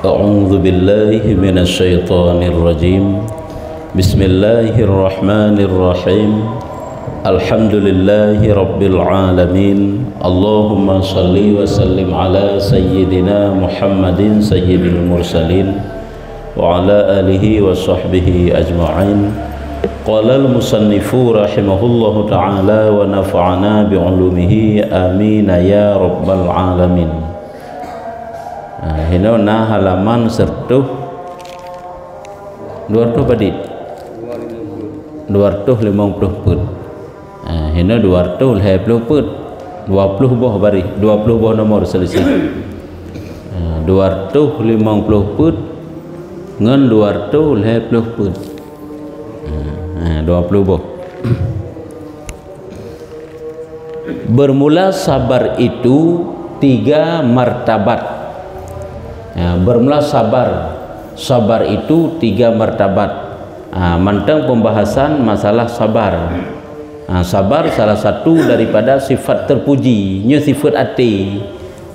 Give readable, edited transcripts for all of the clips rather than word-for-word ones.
A'udzu billahi minasy syaithanir rajim. Bismillahirrahmanirrahim. Alhamdulillahi rabbil alamin. Allahumma shalli wa sallim ala sayyidina Muhammadin sayyidil mursalin wa ala alihi wa sahbihi ajma'in. Qala al-musannifu rahimahullahu ta'ala wa nafa'ana bi'ulumihi amin ya rabbal alamin. Hina na halaman sertuh 200 badit 250 put. Hina 250 put 20 buah baris 20 buah nomor selesai. 250 put ngan 250 put. 20 buah. Bermula sabar itu 3 martabat. Bermula sabar itu 3 martabat. Mantang pembahasan masalah sabar. Sabar salah satu daripada sifat terpuji, nya sifat ati.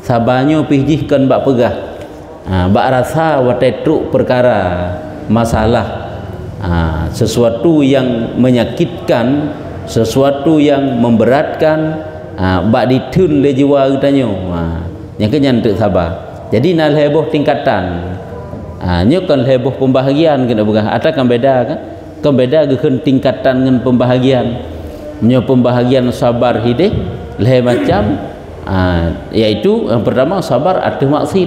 Sabarnya pijihkan bak pegah. Bak rasa watetruk perkara masalah. Sesuatu yang menyakitkan, sesuatu yang memberatkan, bak ditun le jiwa utanyo. Yang kenyantuk sabar. Jadi nak heboh tingkatan. Nyokan heboh pembahagian kena begah. Ada kan beda kan? Kan beda ke tingkatan dengan pembahagian. Nyo pembahagian sabar hideh leh macam yaitu yang pertama sabar atau maksud.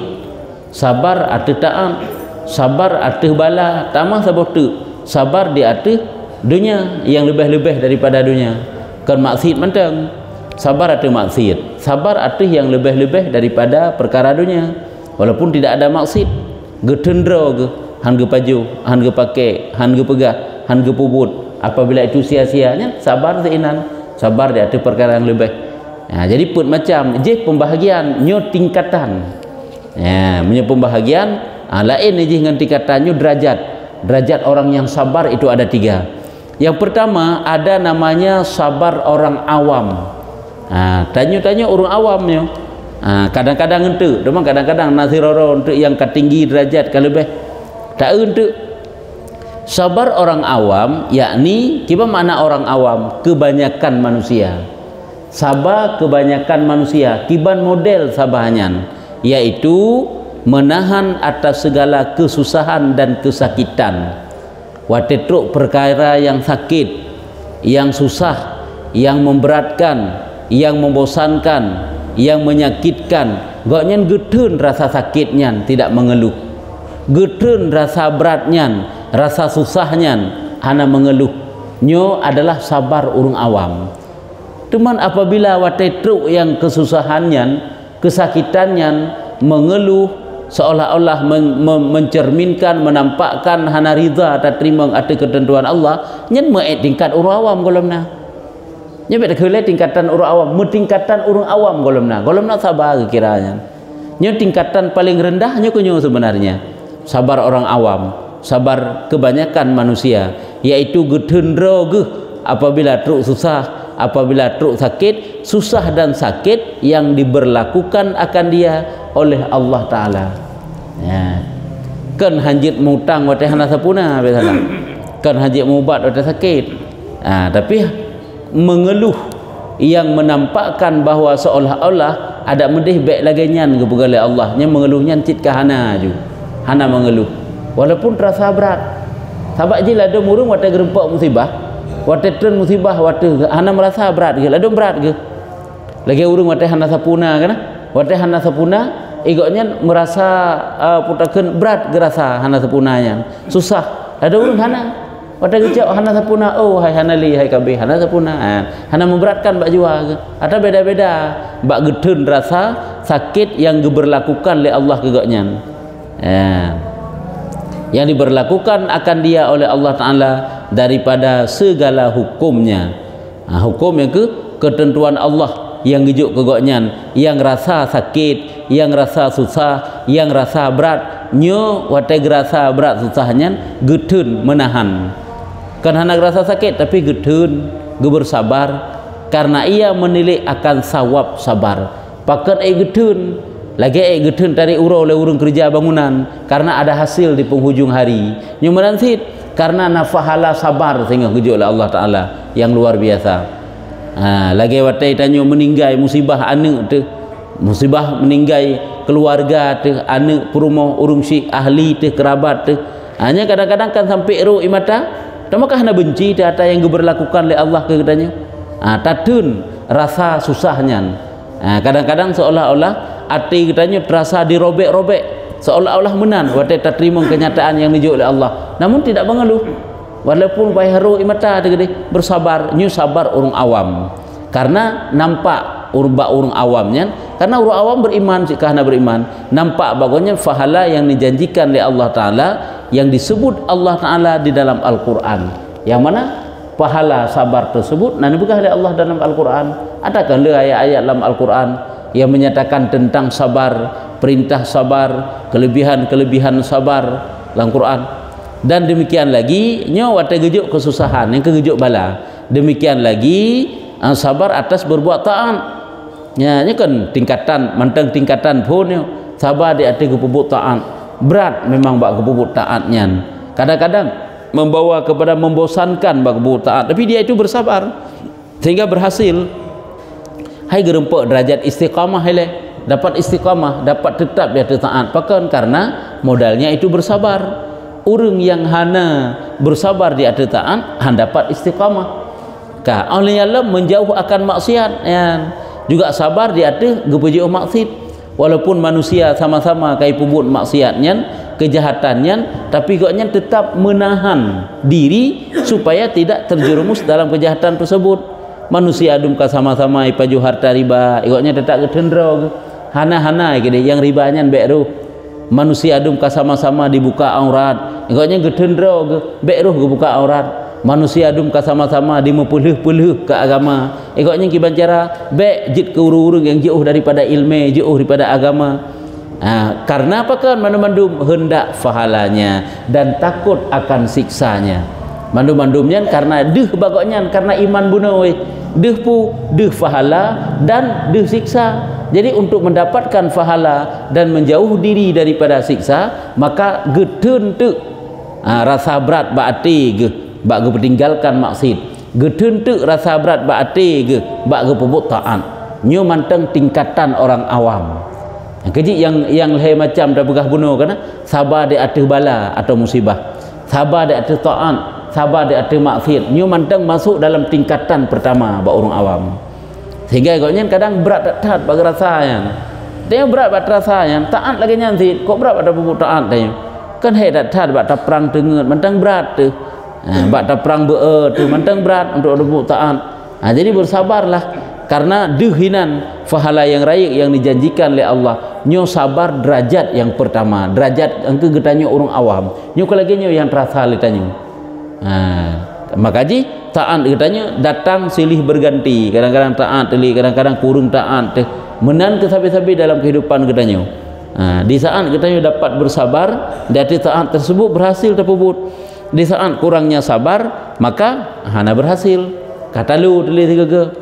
Sabar atau taat. Sabar atau bala. Tamah sabar tu. Sabar di atas dunia yang lebih-lebih daripada dunia. Kan maksud mentang. Sabar atau maksud. Sabar atau yang lebih-lebih daripada perkara dunia. Walaupun tidak ada maksud, getendra ke, han ge paju, han ge pakai, han ge pegah, han ge pubut. Apabila itu sia-sianya, sabar seinan, sabar di atas perkara yang lebih. Jadi pun macam je pembahagian nyo tingkatan. Menyo pembahagian lain je dengan tingkatannya derajat. Derajat orang yang sabar itu ada 3. Yang pertama ada namanya sabar orang awam. Tanya-tanya orang awamnya. Kadang-kadang untuk, memang kadang-kadang nasiroro untuk yang ketinggi derajat ke lebih. Tak untuk sabar orang awam, yakni kiba makna orang awam? Kebanyakan manusia. Sabar kebanyakan manusia, kiban model sabahannya, yaitu menahan atas segala kesusahan dan kesakitan. Watetruk perkara yang sakit, yang susah, yang memberatkan, yang membosankan, yang menyakitkan, gaknya getun rasa sakitnya tidak mengeluh, getun rasa beratnya, rasa susahnya hana mengeluh. Nyo adalah sabar urung awam. Cuman apabila watetruk yang kesusahannya, kesakitannya mengeluh, seolah-olah mencerminkan, menampakkan hana ridha atau terima atas ketentuan Allah, nyen maet tingkat urung awam golomna. Nya beda kele tingkatan urang awam, tingkatan urang awam golomna sabar kiranya. Nya tingkatan paling rendahnya kunyo sebenarnya sabar orang awam, sabar kebanyakan manusia, yaitu getendro geh apabila truk susah, apabila truk sakit, susah dan sakit yang diberlakukan akan dia oleh Allah Taala. Kan hanjit mutang wate hana sapuna biasalah. Kan hanjit mubat wate sakit. Tapi mengeluh yang menampakkan bahawa seolah-olah ada medih baik lagi nyan ke pegala Allah, nya mengeluhnya cit ke hana ju. Hana mengeluh walaupun terasa berat. Sabak je lado murung wate gerempak musibah, wate tren musibah, wate hana merasa berat ke, lado berat ke. Lagi urung wate hana sapuna kana? Wate hana sapuna igoknya merasa putakeun berat gerasa hana sapunanya. Susah. Lado urung hana pada kecak hana sapuna, oh hai hana li hai kabeh hana sapuna. Hana memberatkan bak jiwa ke. Ada beda-beda bak gedun rasa sakit yang diberlakukan oleh Allah kegaknya. Yang diberlakukan akan dia oleh Allah Taala daripada segala hukumnya. Hukum yang ketentuan Allah yang gijuk kegaknya, yang rasa sakit, yang rasa susah, yang rasa berat, nyo wate rasa berat susahnya gedun menahan. Kan hana rasa sakit tapi gedun bersabar karena ia menilik akan sawab sabar. Pakat gedun lagi getun tarik uro oleh urung kerja bangunan karena ada hasil di penghujung hari nyo menansit karena nafahala sabar sehingga gejo oleh Allah Taala yang luar biasa. Lagi watai tanyo meninggai musibah anak tu, musibah meninggai keluarga tu, anak perumoh urung si ahli tu, kerabat tu, hanya kadang-kadang kan sampai ro imata tamakah na benci data yang berlakukan oleh Allah ke katanya. Tatun rasa susahnya. Kadang-kadang seolah-olah hati katanya terasa dirobek-robek, seolah-olah menan watai tak terima kenyataan yang dijuk oleh Allah, namun tidak mengeluh walaupun bayi haru imata bersabar. Nyu sabar orang awam karena nampak urung awamnya, karena orang awam beriman sikahna beriman nampak bagusnya fahala yang dijanjikan oleh Allah Ta'ala yang disebut Allah Ta'ala di dalam Al-Quran, yang mana pahala sabar tersebut nanti bukan oleh Allah dalam Al-Quran. Adakah ayat-ayat dalam Al-Quran yang menyatakan tentang sabar, perintah sabar, kelebihan-kelebihan sabar dalam Quran? Dan demikian lagi nyo wate gejuk kesusahan yang kegejuk bala, demikian lagi sabar atas berbuat taat. Ya, ini kan tingkatan manteng tingkatan pun yo sabar di atas berbuat taat. Berat memang bak berbuat taatnya, kadang-kadang membawa kepada membosankan bak berbuat taat, tapi dia itu bersabar sehingga berhasil. Hai gerempok derajat istiqamah hele, dapat istiqamah, dapat tetap dia taat pakan karena modalnya itu bersabar. Orang yang hana bersabar di atas taat han dapat istiqamah. Oleh Allah menjauh akan maksiat, ya. Juga sabar di atas gepuji maksiat. Walaupun manusia sama-sama kai pubut maksiatnya, kejahatannya, tapi koknya tetap menahan diri supaya tidak terjerumus dalam kejahatan tersebut. Manusia adum ka sama-sama ipaju harta riba, ikutnya tetap ketendro hana-hana yang ribanya beru. Manusia adum ka sama-sama dibuka aurat, ikutnya ketendro beru buka aurat. Manusia adum ka sama-sama dimepuluh-puluh ke agama, ikutnya kiban cara be jit ke urung-urung yang jauh daripada ilmu, jauh daripada agama. Karena apa kan mandum-mandum hendak fahalanya dan takut akan siksanya. Mandum-mandumnya karena deh bagoknya, karena iman bunoi deh fahala dan deh siksa. Jadi untuk mendapatkan fahala dan menjauh diri daripada siksa, maka getun tu rasa berat baati ge bak ge peninggalkan maksiat, getun tu rasa berat baati ge bak ge pebut taat. Nyo manteng tingkatan orang awam. Keji yang leh macam dah begah bunuh kana sabar di atas bala atau musibah, sabar di atas taat, sabar di atas maksiat. Nyo manteng masuk dalam tingkatan pertama bak orang awam. Sehingga agaknya kadang berat tak bagi rasanya. Dia berat bagi rasanya, taat lagi nyanti, kok berat pada pupuk taat dia. Kan hedat tak bak perang tengen, manteng berat tu. Bak perang tu manteng berat untuk pupuk taat. Jadi bersabarlah karena dehinan fahala yang raik yang dijanjikan oleh Allah. Nyo sabar derajat yang pertama, derajat engke getanya orang awam. Nyo lagi nyo yang terasa litanya. Makaji taat katanya datang silih berganti, kadang-kadang taat teli, kadang-kadang kurung taat menan ke sabi-sabi dalam kehidupan katanya. Di saat katanya dapat bersabar dari taat tersebut berhasil terpubut. Di saat kurangnya sabar maka hana berhasil. Kata lu teli tiga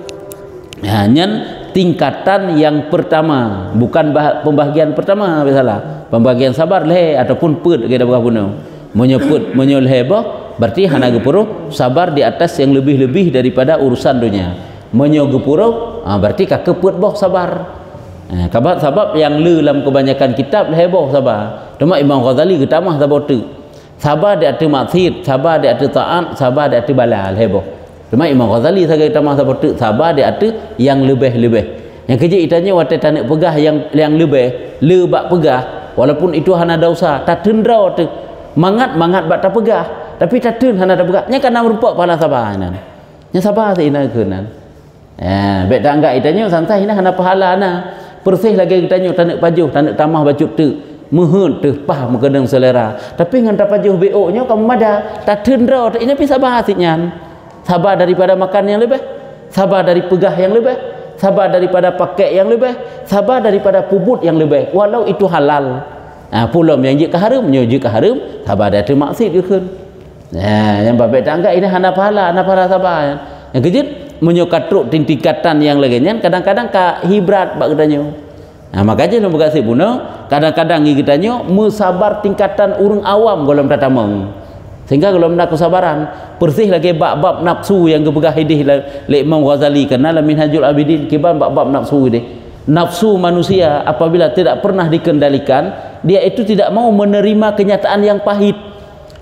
hanya tingkatan yang pertama, bukan pembahagian pertama biasalah. Pembahagian sabar leh ataupun put kita buka puno. Menyebut menyoleh berarti hana gepuro sabar di atas yang lebih-lebih daripada urusan dunia. Menyo gepuro berarti kakeput boh sabar. Sebab yang dalam kebanyakan kitab heboh sabar. Cuma Imam Ghazali ketamah sabar tu. Sabar di atas maksiat, sabar di atas taat, sabar di atas balal heboh. Cuma Imam Ghazali saja ketamah sabar tu, sabar di atas yang lebih-lebih. Yang kerja itanya watai tanak pegah yang lebih, lebak pegah walaupun itu hana dosa, tak tendra tu. Mangat bak tak pegah, tapi tatun hana tak pegah. Nya kana merupa pahala sabar nan. Nya sabar sina keunan. Bet tak anggap itanya santai nah hana pahala na. Persih lagi kitanya tanak pajuh, tanak tamah bacut tu. Mehut tu pah mengkedeng selera. Tapi ngan tak pajuh BO nya kamu mada tatun ra ini pi sabar siknya. Sabar daripada makan yang lebih, sabar dari pegah yang lebih, sabar daripada pakai yang lebih, sabar daripada pubut yang lebih walau itu halal. Pulam yang jika haram, jika haram, sabar dia terima maksiat ke kan. Yang babet tangga ini hana pahala sabar. Yang kejut menyokatruk tingkatan yang lainnya kadang-kadang ka hibrat bak katanya. Makanya nak berkasih puna kadang-kadang kita tanya musabar tingkatan urang awam golong tatamang. Sehingga kalau nak kesabaran persih lagi bab-bab nafsu yang kepegah hidih le Imam Ghazali kana la Minhajul Abidin kiban bab-bab nafsu ini. Nafsu manusia apabila tidak pernah dikendalikan, dia itu tidak mau menerima kenyataan yang pahit.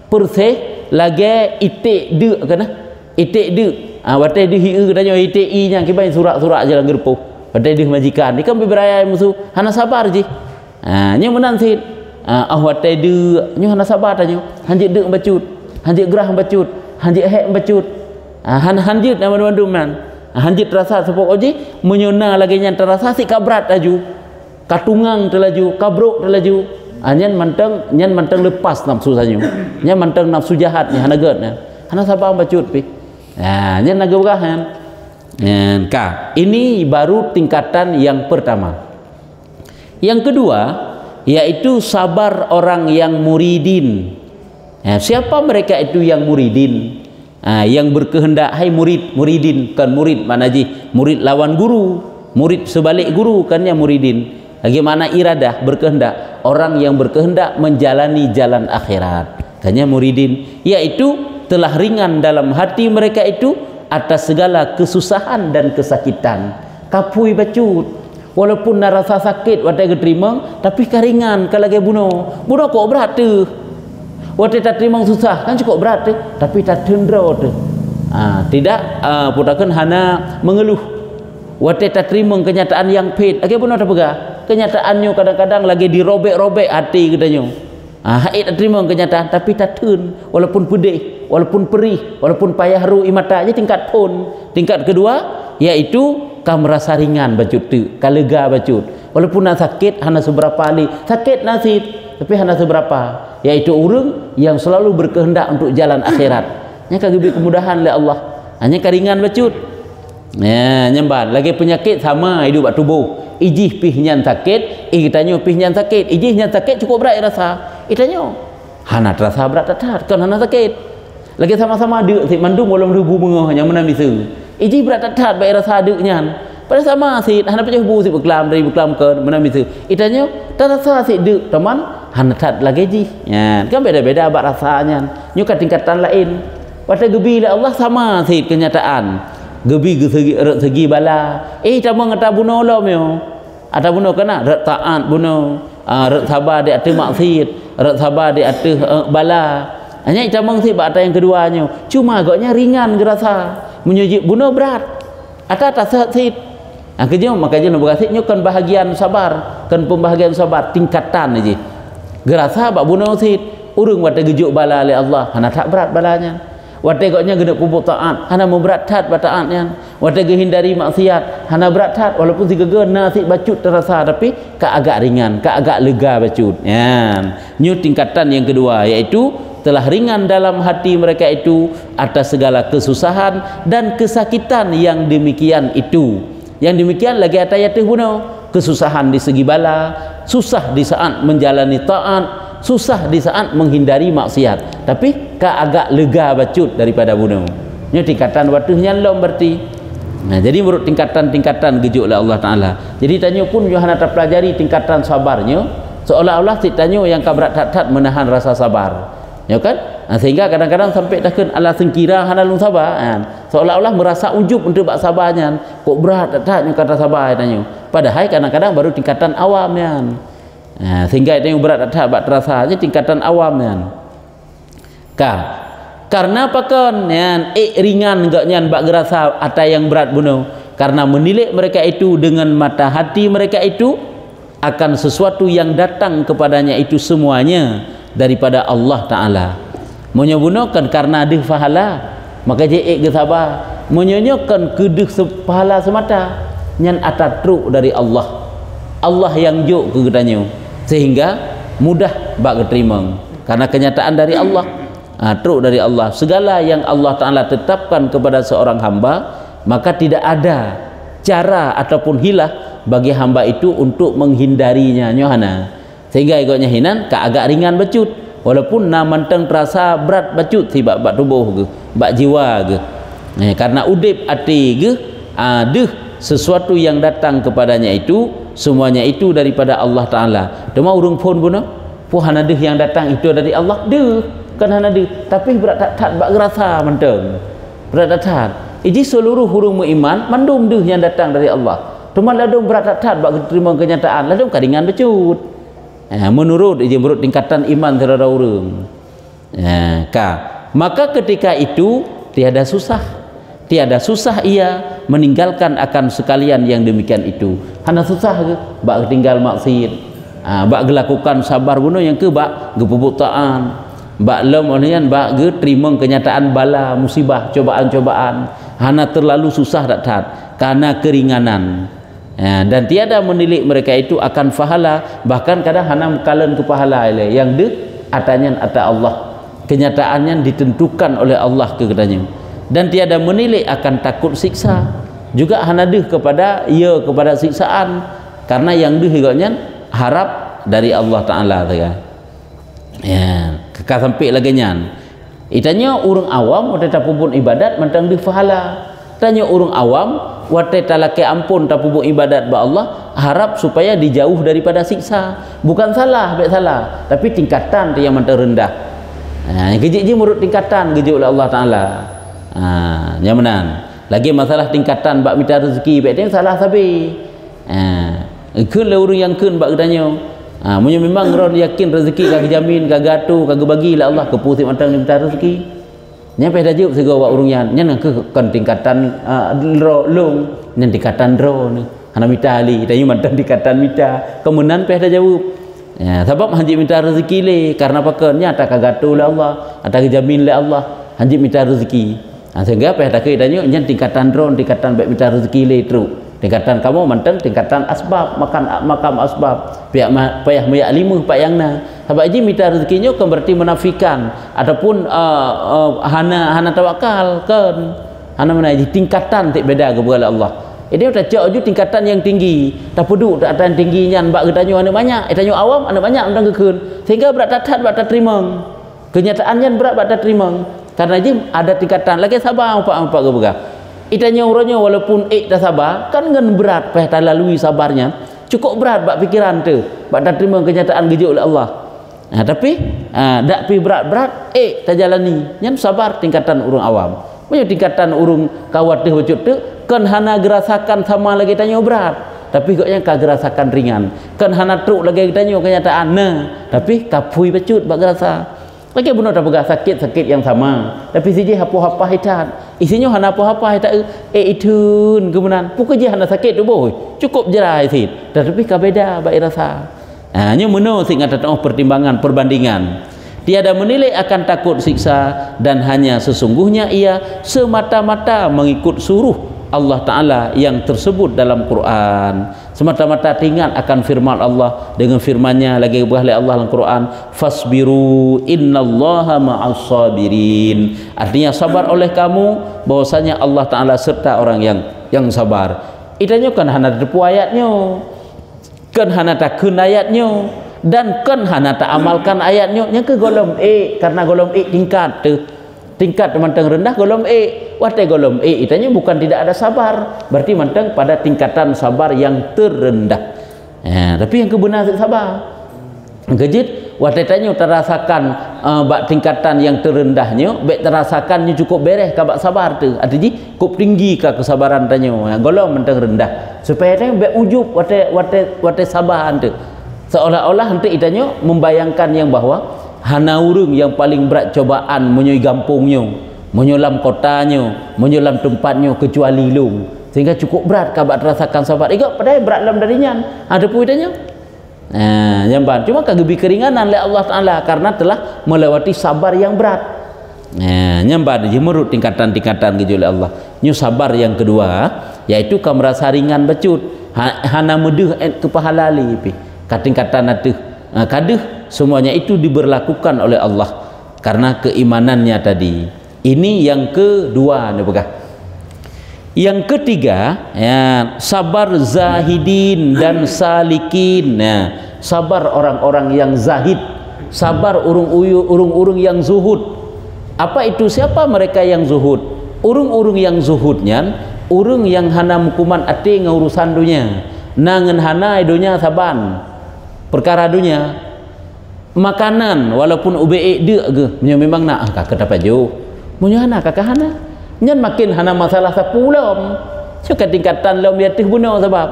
Persih lagi itik de kana? Itik de. Watai de hiu katanya itik i nya kiban surat-surat jalan gerpuh. Watai de majikan. Ni kan beraya musuh hana sabar je. Nya menan sit. Watai de nya hana sabar tanya. Hanjit de bacut. Hanjit gerah bacut, hanjit hek bacut, hanjit nama mandum man, hanjit terasa sepok oji, menyona lagi yang terasa si kabrat laju, katungang terlaju, kabrok terlaju, nyan manteng lepas nafsu sanyo, nyan manteng nafsu jahat ni hanagat ni, hana sabang bacut pi, nyan nagawahan, ini baru tingkatan yang pertama. Yang kedua, yaitu sabar orang yang muridin. Siapa mereka itu yang muridin? Yang berkehendak, hai muridin, kan murid mana ji? Murid lawan guru, murid sebalik guru kan yang muridin. Bagaimana iradah berkehendak? Orang yang berkehendak menjalani jalan akhirat, kan yang muridin. Yaitu telah ringan dalam hati mereka itu atas segala kesusahan dan kesakitan. Kapui bacut, walaupun rasa sakit watai keterima, tapi karingan kalau lagi bunuh kok berat tu. Waktu tak terima susah kan cukup berat tu, tapi tak tendera tu. Tidak putakan hana mengeluh. Waktu tak terima kenyataan yang pahit, lagi pun ada pegah. Kenyataannya kadang-kadang lagi dirobek-robek hati katanya. Haid tak terima kenyataan, tapi tak tun, walaupun pedih, walaupun perih, walaupun payah ru imata aja tingkat pun. Tingkat kedua yaitu kau merasa ringan bacut tu, kau lega bacut. Walaupun nak sakit hana seberapa ali, sakit nasib, tapi hana seberapa. Yaitu orang yang selalu berkehendak untuk jalan akhirat. Nya kagibri kemudahan oleh Allah. Hanya keringan bacut. Nyemban lagi penyakit sama hidup bak tubuh. Ijih pih nyan sakit, tanya pih nyan sakit. Ijih nyan sakit cukup berat rasa. Tanya hana terasa berat tak kan hana sakit. Lagi sama-sama deuk si mandum walau ribu mengah yang menang bisu. Ijih berat tak baik rasa deuk nyan. Pada sama si hana pecah bu si berkelam dari berkelam ke menang bisu. Tanya tak rasa si deuk teman hana tat lagi ji. Kan beda-beda abak rasanya. Nyuka tingkatan lain. Pada gebi lah Allah sama si kenyataan. Gebi segi bala. Cuma ngata bunuh lo meo. Ata bunuh kena rak taat bunuh. Rak sabar di atas maksiat, rak sabar di atas bala. Hanya cuma si bata yang keduanya. Cuma agaknya ringan gerasa. Menyuji bunuh berat. Ata tak sehat sit. Kerja makanya nak berkasih kan bahagian sabar, kan pembahagian sabar tingkatan aja. Gerasa bak bunuh sit, urung wate gejuk bala oleh Allah, hana tak berat balanya. Wate gaknya gena pupuk taat, hana memberat tat bataatnya. Wate hindari maksiat, hana berat tat walaupun si geger nasi bacut terasa tapi agak ringan, agak lega bacut. Nyu tingkatan yang kedua yaitu telah ringan dalam hati mereka itu atas segala kesusahan dan kesakitan yang demikian itu. Yang demikian lagi ayat bunuh kesusahan di segi bala, susah di saat menjalani taat, susah di saat menghindari maksiat, tapi agak lega bacut daripada bunuh. Ini tingkatan waktunya lom berarti. Jadi menurut tingkatan-tingkatan gejuk oleh Allah Taala. Jadi tanya pun Yohana terpelajari tingkatan sabarnya, seolah-olah si tanya yang kabrat tat menahan rasa sabar. Ya kan? Sehingga kadang-kadang sampai takkan ala sengkira hanalung sabar. Seolah-olah merasa ujub untuk bak sabarnya. Kok berat tak kata sabar tanya. Padahal kadang-kadang baru tingkatan awamnya. Sehingga itu yang berat tak bak terasa aja tingkatan awamnya. Karena apa kan? Ringan enggaknya bak gerasa ada yang berat bunuh. Karena menilai mereka itu dengan mata hati mereka itu akan sesuatu yang datang kepadanya itu semuanya daripada Allah Ta'ala. Menyobunokan karena ada pahala maka je ke sabar. Menyonyokan kedeh pahala semata nyan atat truk dari Allah. Allah yang juk ke katanya sehingga mudah bak keterima karena kenyataan dari Allah. Truk dari Allah. Segala yang Allah Ta'ala tetapkan kepada seorang hamba maka tidak ada cara ataupun hilah bagi hamba itu untuk menghindarinya nyohana. Sehingga ikutnya hinan agak ringan bacut walaupun namanteng terasa berat bacut si bak tubuh ke bak jiwa ke. Karena udip ati ke ada sesuatu yang datang kepadanya itu semuanya itu daripada Allah Ta'ala. Dema urung pun pun hana deh yang datang itu dari Allah deh, kan hana deh, tapi berat tak bak rasa menteng berat tak. Iji seluruh hurung beriman mandum deh yang datang dari Allah. Cuma ladung berat tak bak terima kenyataan, ladung kadingan becut. Menurut tingkatan iman terhadap urung. Maka ketika itu tiada susah ia meninggalkan akan sekalian yang demikian itu. Hana susah ke bak tinggal maksiat, bak lakukan sabar bunuh yang ke bak gepubutaan, bak lem onian bak ge terima kenyataan bala musibah cobaan-cobaan. Hana terlalu susah dak karena keringanan. Dan tiada menilik mereka itu akan pahala, bahkan kadang hana kalen ke pahala yang de atanya ata Allah, kenyataannya ditentukan oleh Allah ke katanya. Dan tiada menilik akan takut siksa juga hana deh kepada siksaan, karena yang deh iganya harap dari Allah Ta'ala kekal sampai lagi nyan itanya urang awam wate tapubun ibadat mentang deh pahala, tanya urang awam wate talake ampun tapubun ibadat ba Allah harap supaya dijauh daripada siksa. Bukan salah, tapi tingkatan yang mentang rendah. Gejik menurut tingkatan gejik oleh Allah Ta'ala. Nyamanan lagi masalah tingkatan bak minta rezeki baik dia salah sabi. Kun le urang yang kun bak gedanya. Munyo memang ron yakin rezeki kagak jamin, kagak atu, kagak bagi lah Allah kepusih mantang minta rezeki. Nya peh dah jawab sego wak urang yan. Nya ke kon tingkatan long, nya tingkatan ro ni. Hana minta ali, tanya mantang tingkatan minta. Kemunan peh dah jawab. Sebab hanji minta rezeki le karena pakennya tak kagak atu lah Allah, tak jamin lah Allah. Hanji minta rezeki. Sehingga peh tak tanya nya tingkatan ron, tingkatan baik minta rezeki le teruk. Tingkatan kamu manteng tingkatan asbab, makam asbab payah mayak lima pak yang na sebab ji minta rezekinya kan berarti menafikan ataupun hana tawakal kan hana mana tingkatan tak beda ke boleh Allah. Dia tak cak ju tingkatan yang tinggi tak peduk tak ada tingginya bak getanyo anu banyak tanyo awam anu banyak undang kekeun sehingga berat tak bak tak terima kenyataannya berat bak tak terima karena ji ada tingkatan lagi sabar apa ke begah. Itanya urangnya walaupun dah sabar kan ngan berat peh tak lalui sabarnya cukup berat bak pikiran tu bak tak terima kenyataan gejuk oleh Allah. Tapi dak pi berat-berat tak jalani nyan sabar tingkatan urang awam. Punya tingkatan urang kawat teh wujud tu kan hana gerasakan sama lagi tanya berat tapi kok yang ka gerasakan ringan kan hana truk lagi tanya kenyataan tapi kapui becut bak gerasa lagi benar tak pegah sakit yang sama tapi siji hapa-hapa hitat isinya hana apa-apa hitat itun kemudian pukul je hana sakit tu boy cukup jerai sit tapi ka beda baik rasa nya meno sing ada pertimbangan perbandingan tiada menilai akan takut siksa dan hanya sesungguhnya ia semata-mata mengikut suruh Allah Ta'ala yang tersebut dalam Quran, semata-mata ringan akan firman Allah dengan firman-Nya lagi oleh Allah dalam Quran, fasbiru innallaha ma'as sabirin, artinya sabar oleh kamu bahwasanya Allah Ta'ala serta orang yang sabar. Itanya kan hana depu ayatnya kan hana tak keun ayatnya dan kan hana tak amalkan ayatnya yang ke golom karena golom tingkat mantang rendah golom wate golom itanya bukan tidak ada sabar berarti mantang pada tingkatan sabar yang terendah tapi yang kebenar sabar gejit wate tanya terasakan bak tingkatan yang terendahnya baik terasakannya cukup beres kabak sabar tu artinya cukup tinggi ka kesabaran tanya golom mantang rendah supaya tanya baik ujub wate sabar tu seolah-olah nanti itanya membayangkan yang bahwa hana urung yang paling berat cobaan menyoi gampungnya, menyolam kotanya, menyolam tempatnya kecuali lung sehingga cukup berat kabak terasakan sabar ikut padahal berat dalam darinya ada puitanya jamban cuma kagebi keringanan oleh Allah Ta'ala karena telah melewati sabar yang berat nyamban menurut tingkatan-tingkatan gitu oleh Allah nyu sabar yang kedua yaitu kau merasa ringan becut hana medeh kepahalali katingkatan atuh kaduh semuanya itu diberlakukan oleh Allah karena keimanannya tadi. Ini yang kedua nih pegah. Yang ketiga sabar zahidin dan salikin. Sabar orang-orang yang zahid, sabar urung-urung yang zuhud. Apa itu? Siapa mereka yang zuhud? Urung-urung yang zuhudnya urung yang hana mukuman ati ngaurusan dunia nangen hana dunia saban perkara dunia makanan walaupun ube dia ke memang nak kakak dapat jauh punya hana kakak hana nyan makin hana masalah sapulom suka tingkatan lom yatih bunuh sebab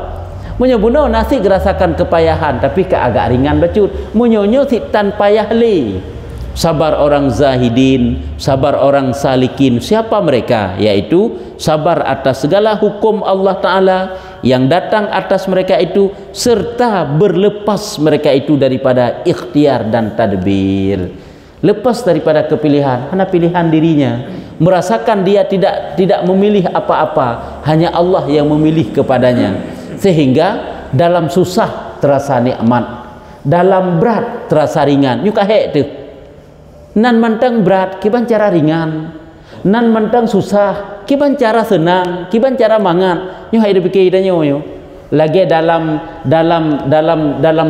punya bunuh nasi gerasakan kepayahan tapi ke agak ringan bacut munyonyo sitan payah li. Sabar orang zahidin, sabar orang salikin. Siapa mereka? Yaitu sabar atas segala hukum Allah Ta'ala yang datang atas mereka itu, serta berlepas mereka itu daripada ikhtiar dan tadbir. Lepas daripada kepilihan, hanya pilihan dirinya, merasakan dia tidak memilih apa-apa, hanya Allah yang memilih kepadanya. Sehingga dalam susah terasa nikmat, dalam berat terasa ringan. Nyuka hek tu nan mantang berat kiban cara ringan, nan mantang susah kiban cara senang, kiban cara mangan. Nyo hai dipikir tanya yo lagi dalam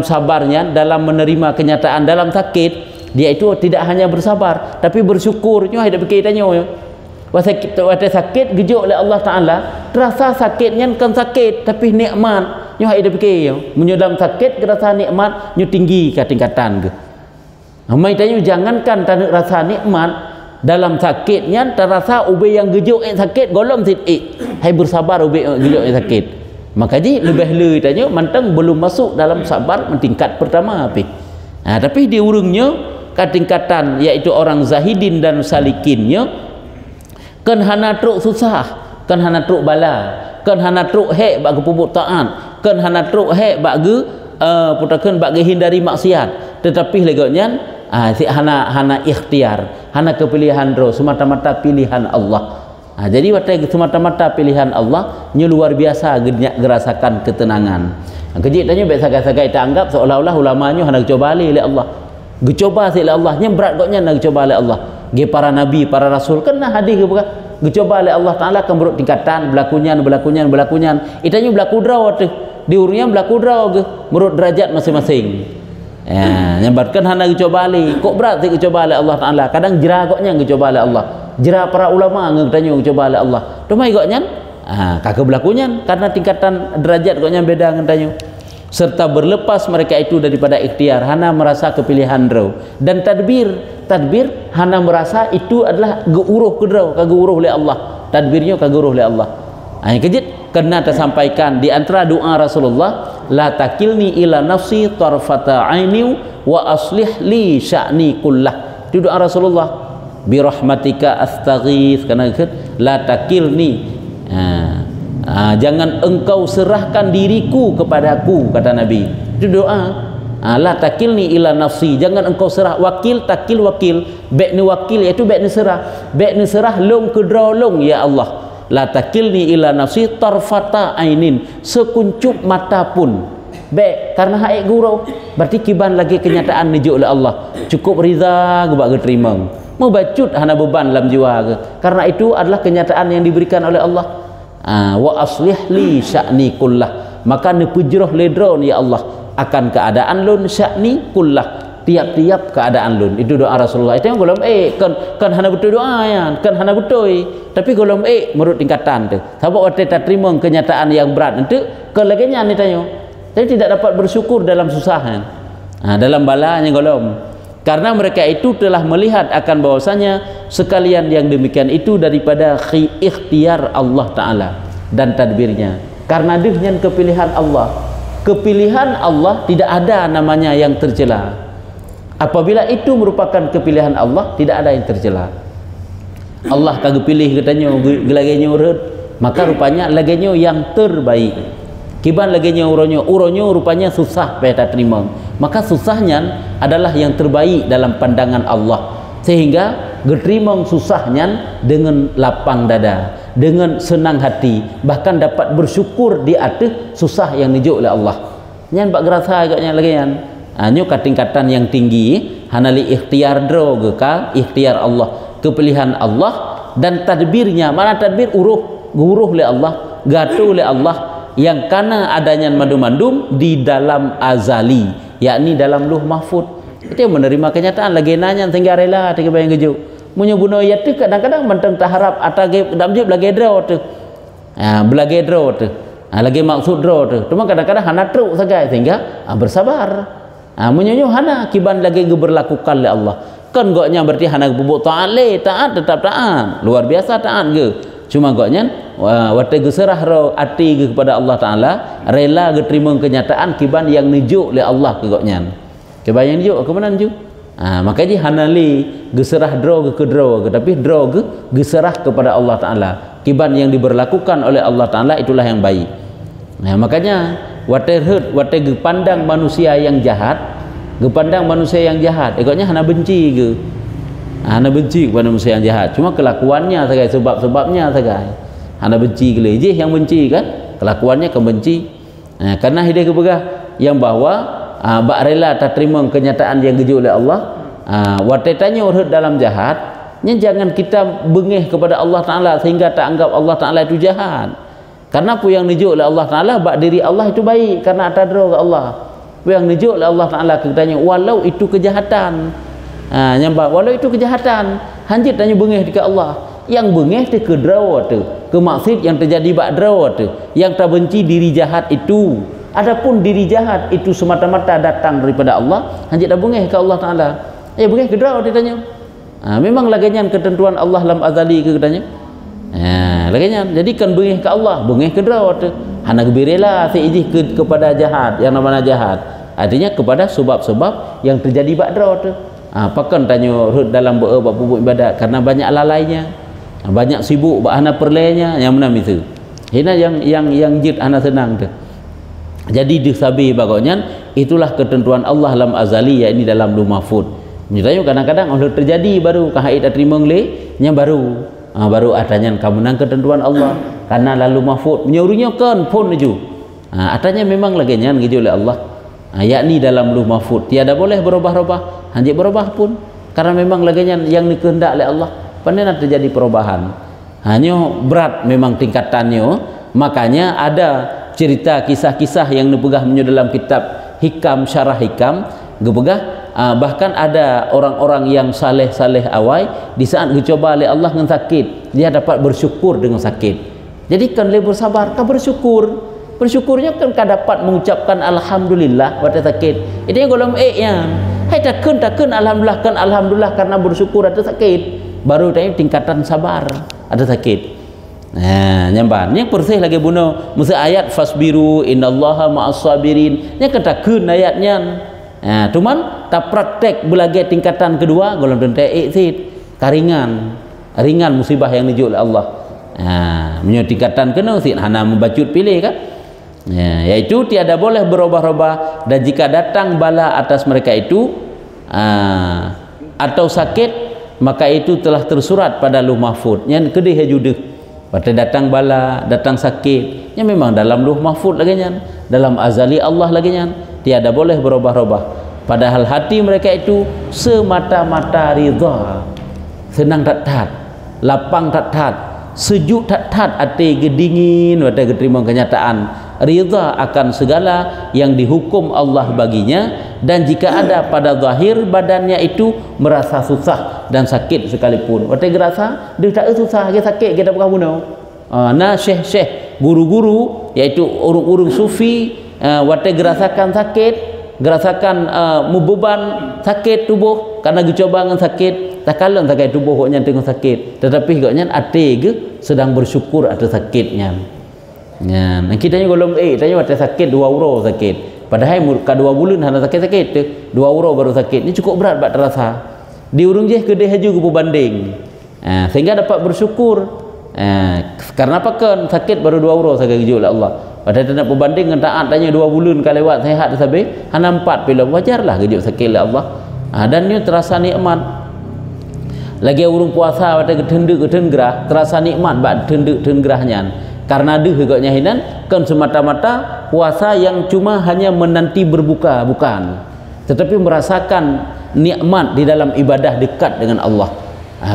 sabarnya, dalam menerima kenyataan, dalam sakit dia itu tidak hanya bersabar tapi bersyukur. Nyo hai dipikir tanya yo waktu sakit gejuk oleh Allah Ta'ala, terasa sakitnya kan sakit tapi nikmat. Nyo hai dipikir yo menyodam sakit kerasa nikmat, nyo tinggi ke tingkatan ke. Amai tanya jangankan tak rasa nikmat dalam sakitnya terasa ube yang gejuk sakit golong sit hai bersabar ube gejuk sakit. Maka jadi lebih le tanya mantang belum masuk dalam sabar tingkat pertama api. Tapi di urungnya ke tingkatan yaitu orang zahidin dan salikinnya kan hana truk susah, kan hana truk bala, kan hana truk hek bagi pupuk taat, kan hana truk hek bagi putakan bagi hindari maksiat. Tetapi leganya si hana ikhtiar, hana kepilihan roh, semata-mata pilihan Allah. Jadi waktu semata-mata pilihan Allah, nya luar biasa gerasakan ketenangan. Kejik tanya baik sagai-sagai kita anggap seolah-olah ulamanya hana coba oleh Allah. Gecoba oleh Allah, nya berat koknya nak coba oleh Allah. Ge para nabi, para rasul kena hadis ke bukan? Gecoba oleh Allah Taala kan beruk tingkatan belakunyan. Itanya berlaku draw tu. Di urungnya berlaku draw ke menurut derajat masing-masing. Nyambatkan hana dicoba ali kok berat sih dicoba oleh Allah Ta'ala. Kadang jerah koknya dicoba oleh Allah, jerah para ulama ngetanya dicoba oleh Allah. Domai koknya kakak berlakunya karena tingkatan derajat koknya beda ngetanya. Serta berlepas mereka itu daripada ikhtiar, hana merasa kepilihan roh. Dan tadbir hana merasa itu adalah geuruh kedraw, kageuruh oleh Allah. Tadbirnya kageuruh oleh Allah. Kejit kena tersampaikan di antara doa Rasulullah, la takilni ila nafsi tarfata aini wa aslih li sya'ni kullah. Itu doa Rasulullah, bi rahmatika astaghits, karena la takilni, jangan engkau serahkan diriku kepadaku, kata Nabi. Itu doa. La takilni ila nafsi, jangan engkau serah. Wakil takil wakil, baik ni wakil iaitu baik ni serah, baik ni serah long kedraw long ya Allah. La takilni ila nafsi tarfata ainin, sekuncup mata pun baik, karena haik gurau berarti kiban lagi kenyataan nijuk oleh Allah, cukup riza gebak ke terima, mau bacut hana beban dalam jiwa ke, karena itu adalah kenyataan yang diberikan oleh Allah. Wa aslih li sya'ni kullah, maka nepujroh ledron ya Allah akan keadaan lun sya'ni kullah, tiap-tiap keadaan lun. Itu doa Rasulullah. Itu yang golom kan hana betul doa ya, kan hana betul. Tapi golom menurut tingkatan tu. Sebab waktu tak terima kenyataan yang berat nanti kelaginya ni tanya. Tapi tidak dapat bersyukur dalam susahan. Dalam balanya golom. Karena mereka itu telah melihat akan bahwasanya sekalian yang demikian itu daripada ikhtiar Allah Ta'ala dan tadbirnya. Karena dengan kepilihan Allah. Kepilihan Allah tidak ada namanya yang tercela. Apabila itu merupakan kepilihan Allah, tidak ada yang tercela. Allah kagak pilih katanya laginya urut, maka rupanya laginya yang terbaik. Kiban laginya uronyo rupanya susah payah tak terima. Maka susahnya adalah yang terbaik dalam pandangan Allah. Sehingga geterima susahnya dengan lapang dada, dengan senang hati, bahkan dapat bersyukur di atas susah yang dijuk oleh Allah. Nyan pak gerasa agaknya lagian. Nyo ka tingkatan yang tinggi hanali ikhtiar dro ka ikhtiar Allah, kepilihan Allah dan tadbirnya. Mana tadbir guruh oleh Allah, gatu oleh Allah yang karena adanya mandum-mandum di dalam azali, yakni dalam luh mahfud. Itu yang menerima kenyataan lagi nanya sehingga rela tiga bayang gejuk. Munyo bunuh ya tu kadang-kadang mentang tak harap atage dalam jib lagi dro tu. Belagi dro tu. Lagi maksud draw tu. Cuma kadang-kadang hana teruk sagai sehingga bersabar. Menyonyo hana kiban lagi berlakukan oleh Allah. Kan goknya berarti hana berbuat taat le, taat tetap taat. Luar biasa taat ke. Cuma goknya wate geserah ro ati ke kepada Allah Taala, rela ke terima kenyataan kiban yang nijuk oleh Allah ke goknya. Kiban yang nijuk ke mana nijuk? Makanya hana li geserah draw ke draw ke, tapi draw ke geserah kepada Allah Taala. Kiban yang diberlakukan oleh Allah Taala itulah yang baik. Makanya wate pandang manusia yang jahat, pandang manusia yang jahat, ikutnya hana benci ke, hana benci kepada manusia yang jahat. Cuma kelakuannya sagai, sebab-sebabnya sagai, hana benci ke lejeh yang benci kan, kelakuannya kebenci. Karena hidup kebegah yang bahawa bak rela tak terima kenyataan yang geju oleh Allah. Wate tanya urut dalam jahat. Jangan kita bengih kepada Allah Ta'ala sehingga tak anggap Allah Ta'ala itu jahat. Karena apa yang nijuk oleh Allah Ta'ala, bak diri Allah itu baik karena atadro ke Allah. Apa yang nijuk oleh Allah Ta'ala katanya walau itu kejahatan. Nyambak walau itu kejahatan, hanjit tanya bengih dekat Allah. Yang bengih tu ke draw tu, ke maksud yang terjadi bak draw tu, yang tak benci diri jahat itu. Adapun diri jahat itu semata-mata datang daripada Allah, hanjit dah bengih ke Allah Ta'ala. Bengih ke draw dia tanya. Memang laginya ketentuan Allah lam azali ke katanya. Laginya jadi kan bengih ke Allah, bengih ke draw tu. Hana gebirela seijih kepada jahat, yang namanya jahat. Artinya kepada sebab-sebab yang terjadi bak draw tu. Pakan tanya dalam bab pupuk ibadat karena banyak lalainya, banyak sibuk bak hana perlenya yang mana itu. Hina yang jid hana senang tu. Jadi disabi bagainya itulah ketentuan Allah lam azali, yakni dalam Lauh Mahfuz. Menyatakan kadang-kadang oleh terjadi baru kahait dah terima ngelih nya baru adanya kamu nang ketentuan Allah karena lalu mahfud menyuruhnya kan pun ju adanya memang lagi nyan gitu oleh Allah, yakni dalam Lauh Mahfud tiada boleh berubah-ubah, hanya berubah pun karena memang lagi nyan yang dikehendak oleh Allah pandai terjadi perubahan. Hanya berat memang tingkatannya, makanya ada cerita kisah-kisah yang dipegah dalam kitab Hikam Syarah Hikam gepegah. Bahkan ada orang-orang yang saleh-saleh awai di saat dicoba oleh Allah dengan sakit, dia dapat bersyukur dengan sakit. Jadi kan dia bersabar, kan bersyukurnya kan dapat mengucapkan alhamdulillah pada sakit. Itu yang golong nya. Hai takun alhamdulillah karena bersyukur ada sakit. Baru tadi tingkatan sabar ada sakit. Nyamban yang persih lagi bunuh masa ayat fasbiru innallaha ma'as sabirin. Nya ketakun ayatnya. Cuman tak praktek belagai tingkatan kedua golong dentai iksid ringan musibah yang dijuk oleh Allah. Menyo tingkatan kena sit hana membacut pilih kan. Yaitu tiada boleh berubah-ubah, dan jika datang bala atas mereka itu atau sakit, maka itu telah tersurat pada Lauh Mahfud. Yang kedih jude pada datang bala, datang sakit, yang memang dalam Lauh Mahfud lagi nyan, dalam azali Allah lagi nyan, tiada boleh berubah-ubah. Padahal hati mereka itu semata-mata ridha, senang tak tat, lapang tak tat, sejuk tak tat, hati gedingin pada keterima kenyataan ridha akan segala yang dihukum Allah baginya. Dan jika ada pada zahir badannya itu merasa susah dan sakit sekalipun, waktu gerasa dia tak susah, dia sakit, kita bukan bunuh. Syekh-syekh, guru-guru, yaitu urung-urung sufi, waktu gerasakan sakit, gerasakan beban sakit tubuh karena dicoba dengan sakit, tak kalah sakit tubuh hoknya tengah sakit, tetapi hoknya ate ke sedang bersyukur atas sakitnya. Kita ni golong tanya waktu sakit 2 euro sakit, padahal ka 2 bulan hana sakit-sakit tu 2 euro baru sakit. Ni cukup berat bak terasa di urung je kedai haju ke berbanding, sehingga dapat bersyukur. Karena apa kan sakit baru 2 euro sakit keju oleh Allah, padahal nak berbanding dengan taat tanya 2 bulan kalau lewat sehat sampai hana 4 bila wajarlah keju sakit oleh Allah. Dan ni terasa nikmat lagi urung puasa pada ketendek gerah terasa nikmat bak tendek gerahnya. Karena dia agaknya hinan kan semata-mata puasa yang cuma hanya menanti berbuka, bukan, tetapi merasakan nikmat di dalam ibadah dekat dengan Allah.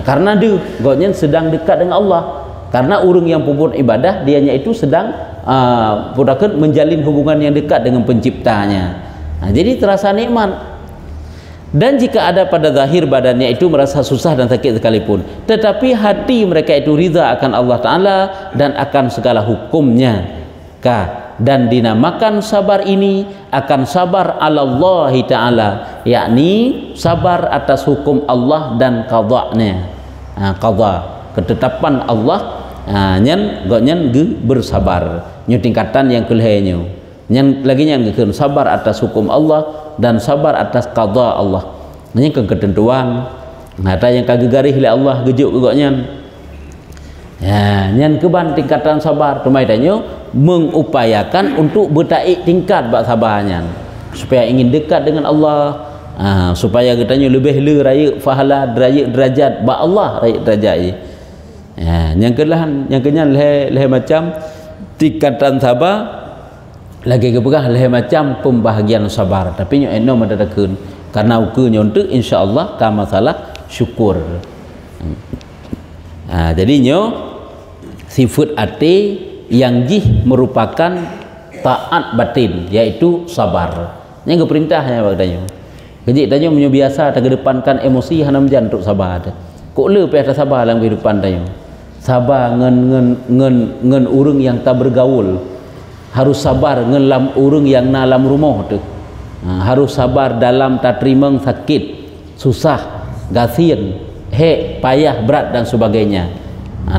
Karena dia agaknya sedang dekat dengan Allah, karena orang yang puput ibadah dianya itu sedang menjalin hubungan yang dekat dengan penciptanya. Jadi terasa nikmat. Dan jika ada pada zahir badannya itu merasa susah dan sakit sekalipun, tetapi hati mereka itu ridha akan Allah Ta'ala dan akan segala hukumnya. dan dinamakan sabar ini akan sabar Allah Ta'ala, yakni sabar atas hukum Allah dan qada'nya. Qada, ketetapan Allah, nyen bersabar nyu tingkatan yang kelihnya nyen lagi nyen sabar atas hukum Allah dan sabar atas qada Allah, nyen ketentuan ada yang kagegarih oleh Allah gejuk gugaknya. Ya, nyen keban tingkatan sabar tumai tanyo mengupayakan untuk bertaik tingkat bak sabarnya supaya ingin dekat dengan Allah, supaya katanya lebih le raya fahala derajat bak Allah raya derajat. Ya, yang kelahan yang kenyan leh macam tingkatan sabar lagi kepegah leh macam pembahagian sabar, tapi nyo eno madadakeun karena ukurnya untuk insyaallah ka masalah syukur. Jadi nyo sifat ati yang jih merupakan taat batin, yaitu sabar. Yang keperintahnya bagdanya. Kejik tanya menyo biasa tak kedepankan emosi hanam jan untuk sabar. Kok le pe ada sabar dalam kehidupan tanya. Sabar ngen urang yang tak bergaul. Harus sabar ngen lam urang yang nalam rumah tu. Harus sabar dalam tak terima sakit, susah, gasian, payah, berat dan sebagainya.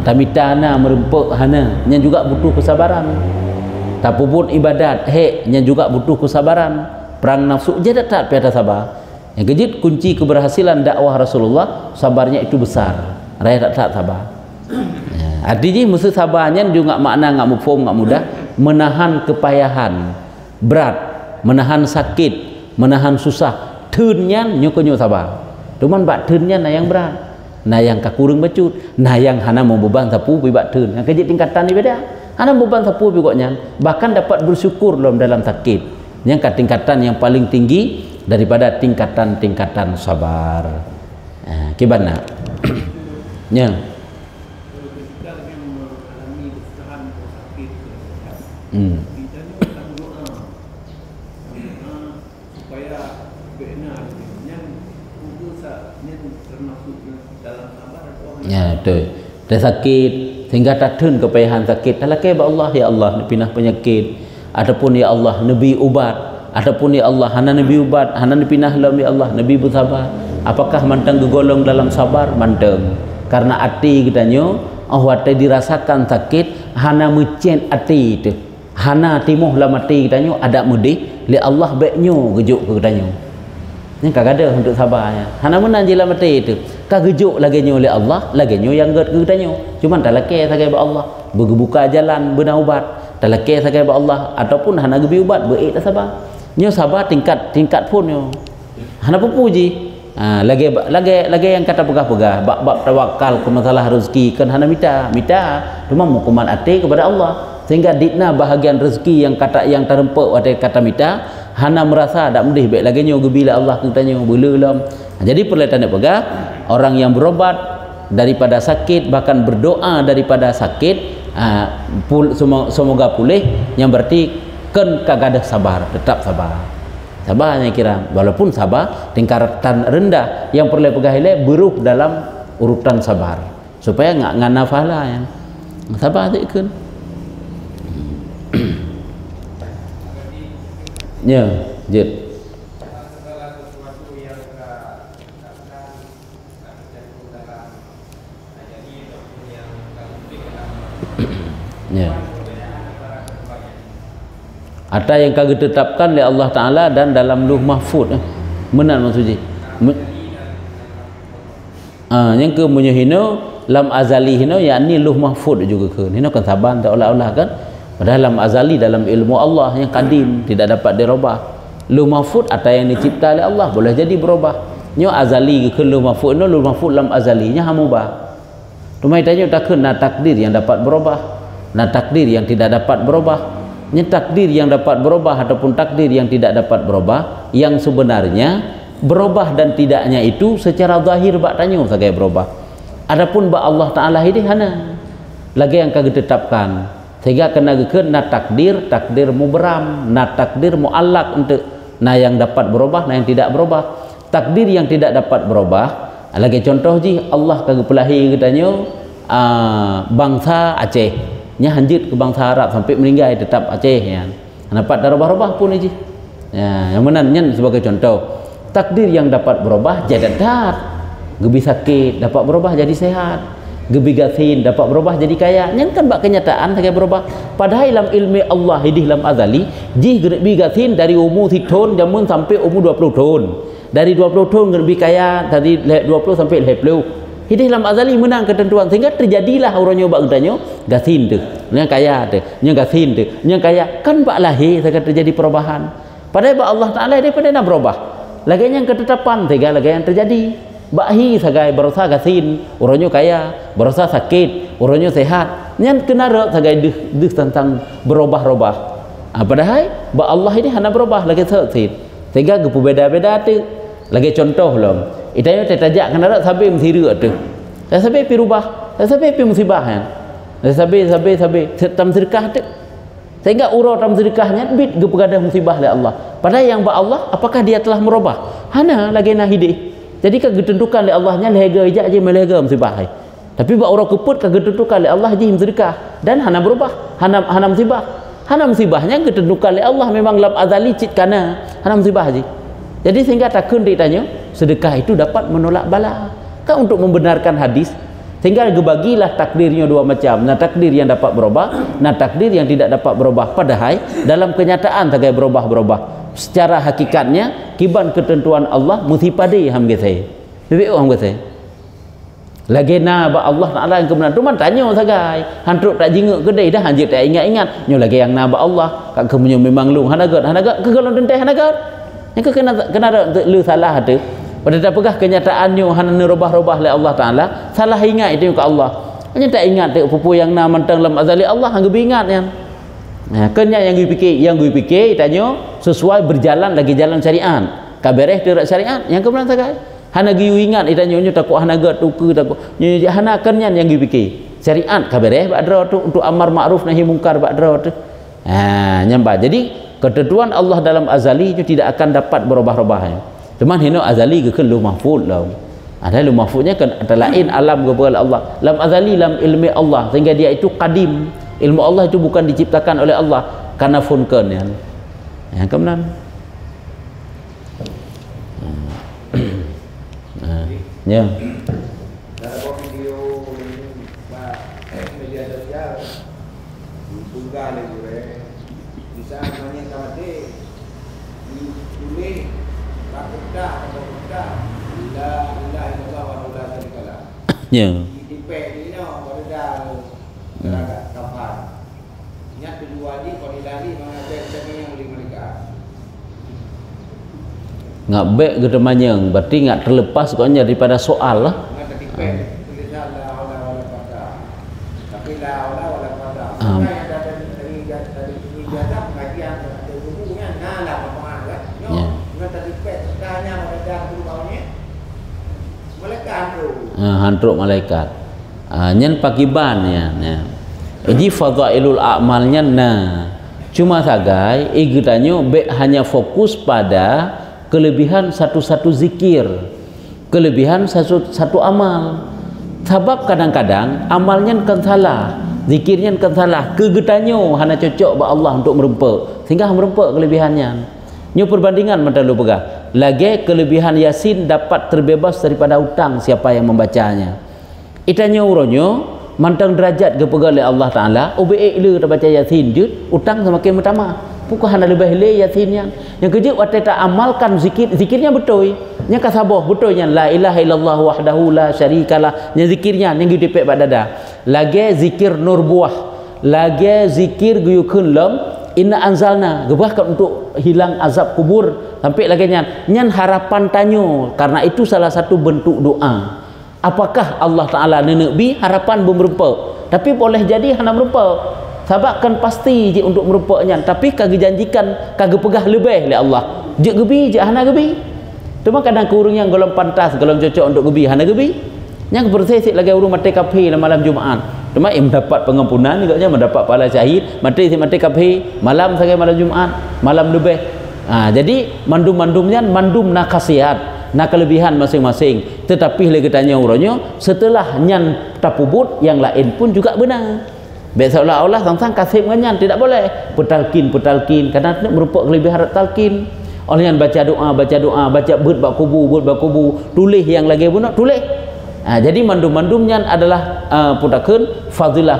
Tamita hana merempuk hana, nya juga butuh kesabaran. Tapubun ibadat, nya juga butuh kesabaran. Perang nafsu jadi tak pada sabar. Yang kejit kunci keberhasilan dakwah Rasulullah, sabarnya itu besar. Raya tak sabar. Artinya mesti sabarnya juga makna ngak mufhum ngak mudah, menahan kepayahan, berat, menahan sakit, menahan susah. Teunnya nyo sabar. Cuman bak teunnya yang berat. Nah yang kakurung bacut, nah yang hana mau beban sapu bibat teun. Yang kejit tingkatan ni beda. Hana beban sapu biboknya, bahkan dapat bersyukur dalam sakit. Yang tingkatan yang paling tinggi daripada tingkatan-tingkatan sabar. Kibana? Nya. Ya, betul. Dah sakit sehingga tak tun kepayahan sakit. Talakai ba Allah, ya Allah pindah penyakit, ataupun ya Allah nabi ubat, ataupun ya Allah hana nabi ubat, hana pindah lam ya Allah nabi bersabar. Apakah mantang gegolong dalam sabar? Mantang. Karena hati kitanya awate dirasakan sakit, hana mencen hati itu. Hana timuh dalam hati kitanya ada mudih, li Allah baiknyo gejuk ke kitanya. Ini kagak ada untuk sabarnya. Hana menan jila mati itu. Kagejuk lagi nyo oleh Allah, lagi nyo yang ged ketanyo. Cuma tak laki sagai ba Allah, berbuka jalan bena ubat. Tak laki sagai ba Allah ataupun hana gebi ubat beik tak sabar. Nyo sabar tingkat pun nyo. Hana puji. Lagi yang kata pegah-pegah bab tawakal ke masalah rezeki kan hana minta. Cuma mukuman ati kepada Allah. Sehingga dikna bahagian rezeki yang terempuk ada kata minta, hana merasa tak mudih baik lagi nyo gebila Allah katanya belelam. Jadi perlihatan pegah orang yang berobat daripada sakit, bahkan berdoa daripada sakit, semoga pulih, yang berarti kan kagak ada sabar, tetap sabar. Sabarnya kira walaupun sabar tingkatan rendah, yang perlu pegah ile beruh dalam urutan sabar supaya nggak nafala ya. Sabar tu kan. Ya, jid. Ya. Ada yang kagak tetapkan oleh Allah Ta'ala dan dalam luh mahfud. Menan maksudnya. Yang ke menyuhino lam azali hino yakni luh mahfud juga ke. Hino kan saban tak olah-olah kan. Padahal lam azali dalam ilmu Allah yang kadim tidak dapat dirubah. Luh mahfud ada yang dicipta oleh Allah boleh jadi berubah. Nyo azali ke luh mahfud no luh mahfud lam azalinya hamubah. Rumai tanya tak kena takdir yang dapat berubah. Nah takdir yang tidak dapat berubah. Ini takdir yang dapat berubah ataupun takdir yang tidak dapat berubah, yang sebenarnya berubah dan tidaknya itu secara zahir bak tanya sebagai berubah. Adapun bak Allah Taala ini hana lagi yang kagak tetapkan, sehingga kena takdir muberam, takdir muallak untuk yang dapat berubah, yang tidak berubah. Takdir yang tidak dapat berubah, lagi contoh ji Allah kagak pelahi katanya bangsa Aceh nya hanjit ke bangsa Arab sampai meninggal tetap Aceh ya. Dapat darabah-rabah pun aja. Ya, yang mana nyen sebagai contoh. Takdir yang dapat berubah jadi dat. Gebi sakit dapat berubah jadi sehat. Gebi gasin dapat berubah jadi kaya. Nyen kan bak kenyataan sebagai berubah. Padahal dalam ilmu Allah hidih dalam azali, jih gebi gasin dari umur 3 tahun jamun sampai umur 20 tahun. Dari 20 tahun gebi kaya, dari 20 sampai 50. Hidih dalam azali menang ketentuan sehingga terjadilah orangnya bak gedanyo gasin tu. Nya kaya tu, nya gasin tu, nya kaya kan bak lahir sehingga terjadi perubahan. Padahal bak Allah Taala daripada nak berubah. Lagi yang ketetapan tiga lagi yang terjadi. Bakhi sagai berusaha gasin, orangnya kaya, berusaha sakit, orangnya sehat. Yang kena rek sagai deh tentang berubah-ubah. Padahal bak Allah ini hanya berubah lagi sehat. Sehingga gepu beda-beda tu. Lagi contoh lom. Itanya tertajak kena rek sampai mesira tu. Sampai pi rubah, sampai pi musibah kan. Sampai tam sedekah tu. Sehingga urau tam sedekahnya bit gepu gadah musibah oleh Allah. Padahal yang bak Allah apakah dia telah merubah? Hana lagi nak hidih. Jadi ketentukan oleh Allahnya lega ijak je melega musibah. Tapi bak orang keput ketentukan oleh Allah je sedekah dan hana berubah, hana musibah. Hana musibahnya ketentukan oleh Allah memang lam azali cit kana hana musibah je. Jadi sehingga takun ditanya sedekah itu dapat menolak bala. Kan untuk membenarkan hadis sehingga gebagilah takdirnya dua macam. Nah takdir yang dapat berubah, nah takdir yang tidak dapat berubah. Padahal dalam kenyataan tagai berubah-berubah. Secara hakikatnya kiban ketentuan Allah musipade hamge saya. Bebek hamge saya. Lagi na ba Allah Taala yang kebenaran tu man tanya sagai. Hantruk tak jinguk kedai dah hanjit tak ingat-ingat. Nyo lagi yang na ba Allah kak kemunyo memang lu hanagat kegalon denteh hanagat. Yang kena lu salah tu. Pada tak pegah kenyataannya hana nerubah-rubah oleh Allah Taala, salah ingat itu ke Allah. Hanya tak ingat tu pupu yang na mentang lam azali Allah hang ingat yang. Nah, kenya yang gue fikir tanya sesuai berjalan lagi jalan syariat. Kabereh tidak syariat yang kebenaran sagai. Hana gue ingat tanya nyo takut hana gat tuku takut. Nyo hana kenya yang gue fikir. Syariat kabereh badra tu untuk amar ma'ruf nahi mungkar badra tu. Nyambah. Jadi ketentuan Allah dalam azali itu tidak akan dapat berubah-ubah. Cuman hino azali ke lu mahfuz lah. Ada lu mahfuznya kan antara lain alam kepada Allah. Lam azali lam ilmi Allah sehingga dia itu qadim. Ilmu Allah itu bukan diciptakan oleh Allah karena funkan ya. Yang kemudian ya. Dalam video media sosial tunggal itu bisa namanya kamade ditulis rakyat atau kita la ilaha illallah wa la syarika lah. Ya. Di ini no pada kapan. Yang kedua di konilali mengajar yang boleh mereka. Ngak baik ke temannya, berarti ngak terlepas koknya daripada soal lah. Ngak tertipek tulisnya la haula wala quwata. Tapi la haula wala quwata. Yang dari ijazah pengajian ada bukunya nala pemahaman kan. Ngak tertipek sekanya pada guru kawannya. Malaikat tu. Hantruk malaikat. Nyen pakiban ya. Jadi fadhailul a'malnya cuma sagai igetanyo be hanya fokus pada kelebihan satu-satu zikir, kelebihan satu amal. Sebab kadang-kadang amalnya kan salah, zikirnya kan salah, kegetanyo hanya cocok ba Allah untuk merempak sehingga merempak kelebihannya. Nyo perbandingan mata lu pegah. Lagi kelebihan Yasin dapat terbebas daripada hutang siapa yang membacanya. Itanya uronyo mantang derajat kepegal oleh Allah Taala, obeik le baca Yasin je, hutang semakin bertambah. Bukan hanya lebih le Yasin yang kerja waktu tak amalkan zikirnya betul. Nya kasabah betulnya la ilaha illallah wahdahu la syarikalah. Nya zikirnya yang dipek bak dada. Lagi zikir nur buah. Lagi zikir guyukun lam inna anzalna. Gebahkan untuk hilang azab kubur. Sampai lagi nyan harapan tanyo karena itu salah satu bentuk doa. Apakah Allah Ta'ala nenek harapan bermerempak tapi boleh jadi hanya merempak sebab kan pasti je untuk merempaknya tapi kagak janjikan kagak pegah lebih oleh Allah je gebi je hanya gebi cuma kadang kurung yang golong pantas golong cocok untuk gebi hanya gebi yang bersesik lagi urung mati kafe malam Jumaat cuma mendapat pengampunan juga mendapat pahala syahid mati kafe malam sebagai malam Jumaat malam lebih. Jadi mandum-mandumnya mandum nak khasiat nak kelebihan masing-masing tetapi lagi tanya orangnya setelah nyan tapubut yang lain pun juga benar Baik seolah-olah tentang kasih mengenyan, tidak boleh. Petalkin karena itu merupakan kelebihan talkin. Oleh yang baca doa, baca bak kubu, tulis yang lagi bunuh, tulis. Jadi mandum-mandumnya adalah putakeun fadilah.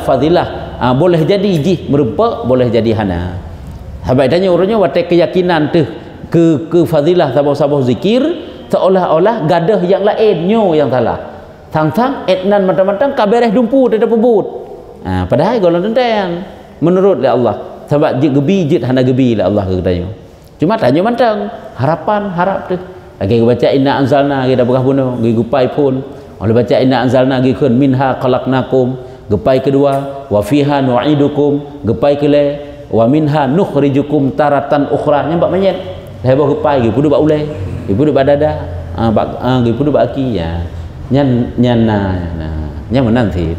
Boleh jadi ijih merupa, boleh jadi hana. Habis tanya orangnya watak keyakinan tu ke fadilah sabah-sabah zikir seolah-olah gadah yang lain nyo yang salah. Tang-tang etnan matang-matang kabereh dumpu tidak pebut. Padahal golongan tentang menurut Allah. Sebab jik gebi jik hana gebi lah Allah katanya. Cuma tanya mantang harap tu. Lagi baca inna anzalna kita berkah bunuh, gi gupai pun. Oleh baca inna anzalna gi kun minha khalaqnakum. Gepai kedua wa fiha nu'idukum, gepai kele wa minha nukhrijukum taratan ukhra. Nyampak menyet. Heboh gepai gi pudu bak ulai, gi pudu bak dada, gi pudu bak aki ya. Nyan nya menang sih.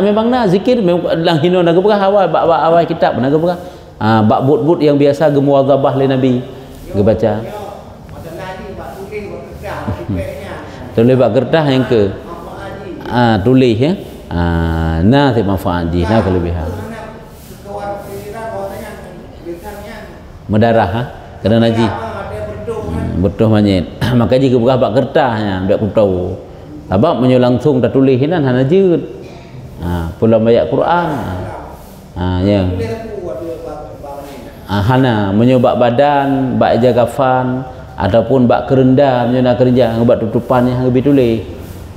Memang zikir lang hino naga berah awal kitab naga berah bak but yang biasa gemuadzabah li Nabi ge baca tulis bak kertas yang ke tulis ya si manfaat ji kelebihan mendarah kena naji betul manyet maka jika berah bak kertasnya dak kutau sebab menyo langsung tak tulis hinan hana jeut. Pula ayat Quran. Ya. Hana menyo bak badan, bak jaga fan ataupun bak kerenda, menyo nak kerja ngobat tutupan yang lebih tulis.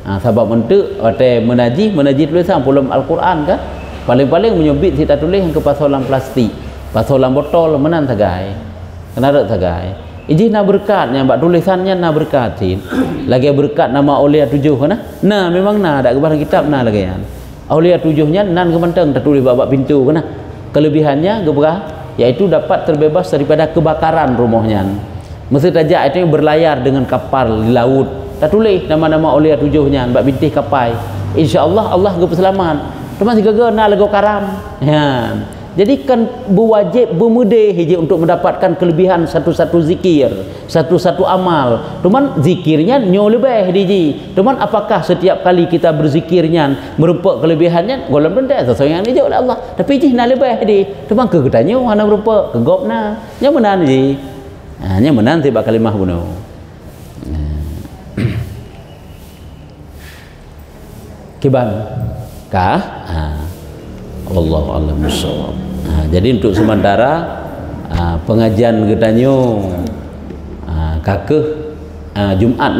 Sebab mentu ate menaji tulisan pula Al-Quran kan. Paling-paling menyobit kita tulis yang ke pasolan plastik, pasolan botol menan tagai. Kena dak tagai. Iji na berkatnya, bak tulisannya na berkatin. Lagi berkat nama Aulia 7 kan? Memang ada kebarang kitab lagi kan. Aulia 7-nya nan kementeng tertulis bab pintu kan? Kelebihannya geberah yaitu dapat terbebas daripada kebakaran rumahnya. Mesti saja itu berlayar dengan kapal di laut. Tertulis nama-nama Aulia 7-nya bab bintih kapal. Insya-Allah Allah selamat. Cuma sigaga na lagu karam. Ya. Jadi kan berwajib bermudih hiji untuk mendapatkan kelebihan satu-satu zikir, satu-satu amal. Cuman zikirnya nyo lebih diji. Cuman apakah setiap kali kita berzikirnya merupakan kelebihannya? Golong benda sesuai yang dijawab oleh Allah. Tapi jih na lebih di. Cuman ke katanya hana merupakan kegopna. Nya menan ji. Nya menan tiba kalimah bunuh. Kiban kah? Wallahu a'lam bishawab. Jadi untuk sementara pengajian kita nyo kakeh Jumaat